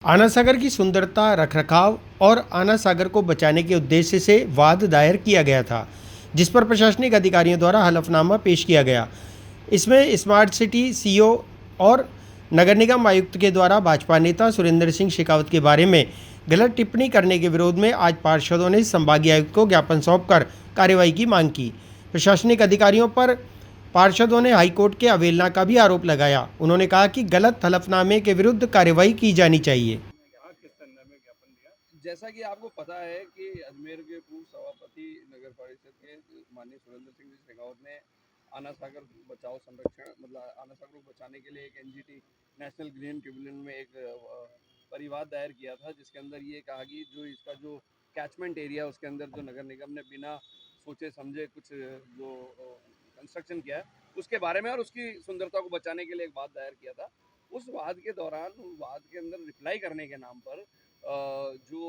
आना सागर की सुंदरता, रखरखाव और आना सागर को बचाने के उद्देश्य से वाद दायर किया गया था, जिस पर प्रशासनिक अधिकारियों द्वारा हलफनामा पेश किया गया। इसमें स्मार्ट सिटी सीईओ और नगर निगम आयुक्त के द्वारा भाजपा नेता सुरेंद्र सिंह शेखावत के बारे में गलत टिप्पणी करने के विरोध में आज पार्षदों ने संभागीय आयुक्त को ज्ञापन सौंपकर कार्रवाई की मांग की। प्रशासनिक अधिकारियों पर पार्षदों ने हाईकोर्ट के अवहेलना का भी आरोप लगाया। उन्होंने कहा कि गलत हलफनामे के विरुद्ध कार्रवाई की जानी चाहिए। जैसा कि आपको पता है कि अजमेर के पूर्व सभापति नगर परिषद के माननीय सुरेंद्र सिंह शेखावत ने आना सागर बचाओ संरक्षण मतलब आना सागर को बचाने के लिए एक एनजीटी नेशनल ग्रीन ट्रिब्यूनल में एक परिवाद दायर किया था, जिसके अंदर ये कहा कि जो इसका जो कैचमेंट एरिया उसके अंदर जो नगर निगम ने बिना सोचे समझे कुछ जो कंस्ट्रक्शन किया है उसके बारे में और उसकी सुंदरता को बचाने के लिए एक वाद दायर किया था। उस वाद के दौरान वाद के अंदर रिप्लाई करने के नाम पर जो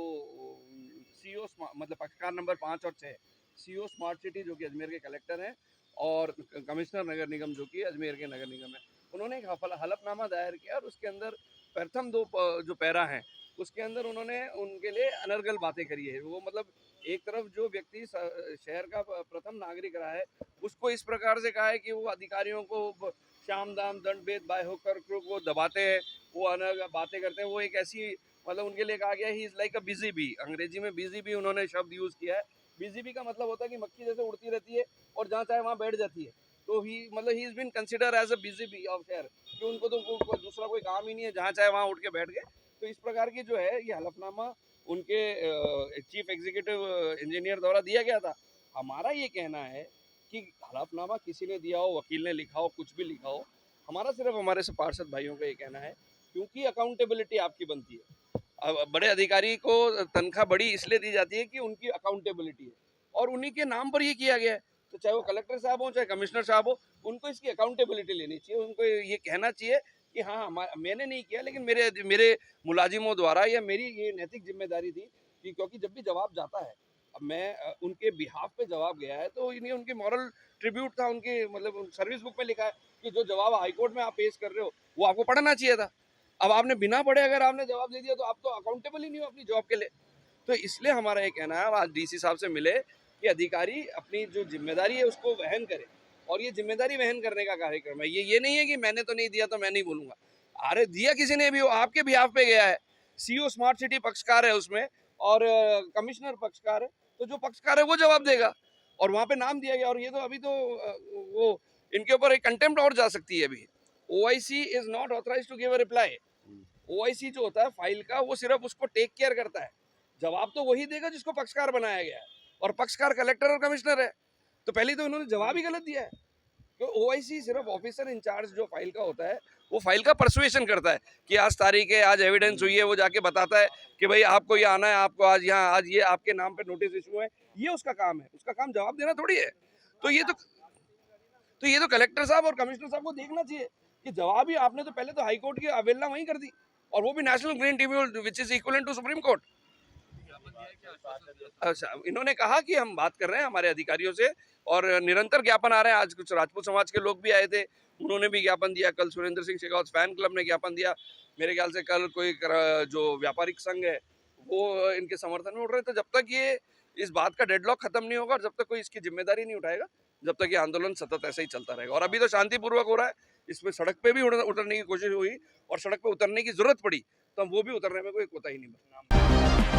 सीईओ मतलब पक्षकार नंबर 5 और 6 सीईओ स्मार्ट सिटी जो कि अजमेर के कलेक्टर हैं और कमिश्नर नगर निगम जो कि अजमेर के नगर निगम है, उन्होंने एक हलफनामा दायर किया और उसके अंदर प्रथम जो पैरा हैं उसके अंदर उन्होंने उनके लिए अनर्गल बातें करी है। वो मतलब एक तरफ जो व्यक्ति शहर का प्रथम नागरिक रहा है उसको इस प्रकार से कहा है कि वो अधिकारियों को शाम दाम दंड भेद बाय होकर को दबाते हैं, वो अनर्गल बातें करते हैं। वो एक ऐसी मतलब उनके लिए कहा गया he is like a busy bee, अंग्रेजी में बिजी बी उन्होंने शब्द यूज किया है। बिजी बी का मतलब होता है कि मक्खी जैसे उड़ती रहती है और जहाँ चाहे वहाँ बैठ जाती है। तो ही मतलब he is been consider as a busy bee of शहर, कि उनको तो दूसरा कोई काम ही नहीं है, जहाँ चाहे वहाँ उठ के बैठ गए। तो इस प्रकार की जो है ये हलफनामा उनके चीफ एग्जीक्यूटिव इंजीनियर द्वारा दिया गया था। हमारा ये कहना है कि हलफनामा किसी ने दिया हो, वकील ने लिखा हो, कुछ भी लिखा हो, हमारा सिर्फ हमारे से पार्षद भाइयों का ये कहना है क्योंकि अकाउंटेबिलिटी आपकी बनती है। बड़े अधिकारी को तनख्वाह बड़ी इसलिए दी जाती है कि उनकी अकाउंटेबिलिटी है और उन्हीं के नाम पर ये किया गया है। तो चाहे वो कलेक्टर साहब हो चाहे कमिश्नर साहब हो, उनको इसकी अकाउंटेबिलिटी लेनी चाहिए। उनको ये कहना चाहिए कि हाँ मैंने नहीं किया, लेकिन मेरे मेरे मुलाजिमों द्वारा या मेरी ये नैतिक जिम्मेदारी थी कि क्योंकि जब भी जवाब जाता है, अब मैं उनके बिहाफ पे जवाब गया है तो इन्हें उनकी मॉरल ट्रिब्यूट था, उनके मतलब सर्विस बुक में लिखा है कि जो जवाब हाईकोर्ट में आप पेश कर रहे हो वो आपको पढ़ना चाहिए था। अब आपने बिना पढ़े अगर आपने जवाब दे दिया तो आप तो अकाउंटेबल ही नहीं हो अपनी जॉब के लिए। तो इसलिए हमारा ये कहना है, आज डीसी साहब से मिले कि अधिकारी अपनी जो जिम्मेदारी है उसको वहन करे और ये जिम्मेदारी वहन करने का कार्यक्रम है। ये नहीं है कि मैंने तो नहीं दिया तो मैं नहीं बोलूंगा। अरे दिया किसी ने भी, वो आपके बिहाफ पे गया है। सीईओ स्मार्ट सिटी पक्षकार है उसमें और कमिश्नर पक्षकार है, तो जो पक्षकार है वो जवाब देगा और वहां पे नाम दिया गया। और ये तो अभी तो वो इनके ऊपर एक कंटेम्प्ट और जा सकती है अभी। OIC is not authorise to give a reply. OIC जो होता है फाइल का, वो सिर्फ उसको टेक केयर करता है, जवाब तो वही देगा जिसको पक्षकार बनाया गया है और पक्षकार कलेक्टर और कमिश्नर है। तो पहले तो इन्होंने जवाब ही गलत दिया है। तो ओआईसी सिर्फ ऑफिसर इंचार्ज जो फाइल का होता है वो फाइल का परसुएशन करता है कि आज तारीख है, आज एविडेंस हुई है, वो जाके बताता है कि भाई आपको ये आना है, आपको आज यहाँ आज ये आपके नाम पे नोटिस इशू है। ये उसका काम है, उसका काम जवाब देना थोड़ी है। तो ये तो कलेक्टर साहब और कमिश्नर साहब को देखना चाहिए कि जवाब ही आपने तो पहले तो हाई कोर्ट की अवहेलना वहीं कर दी और वो भी national green tribunal which is equivalent to supreme court. अच्छा, इन्होंने कहा कि हम बात कर रहे हैं हमारे अधिकारियों से और निरंतर ज्ञापन आ रहे हैं। आज कुछ राजपूत समाज के लोग भी आए थे, उन्होंने भी ज्ञापन दिया। कल सुरेंद्र सिंह शेखावत फैन क्लब ने ज्ञापन दिया। मेरे ख्याल से कल कोई जो व्यापारिक संघ है वो इनके समर्थन में उठ रहे थे। जब तक ये इस बात का डेडलॉक खत्म नहीं होगा और जब तक कोई इसकी जिम्मेदारी नहीं उठाएगा, जब तक ये आंदोलन सतत ऐसे ही चलता रहेगा। और अभी तो शांतिपूर्वक हो रहा है, इसमें सड़क पे भी उतरने की कोशिश हुई और सड़क पे उतरने की जरूरत पड़ी तो हम वो भी उतरने में कोई कोताही नहीं बरती।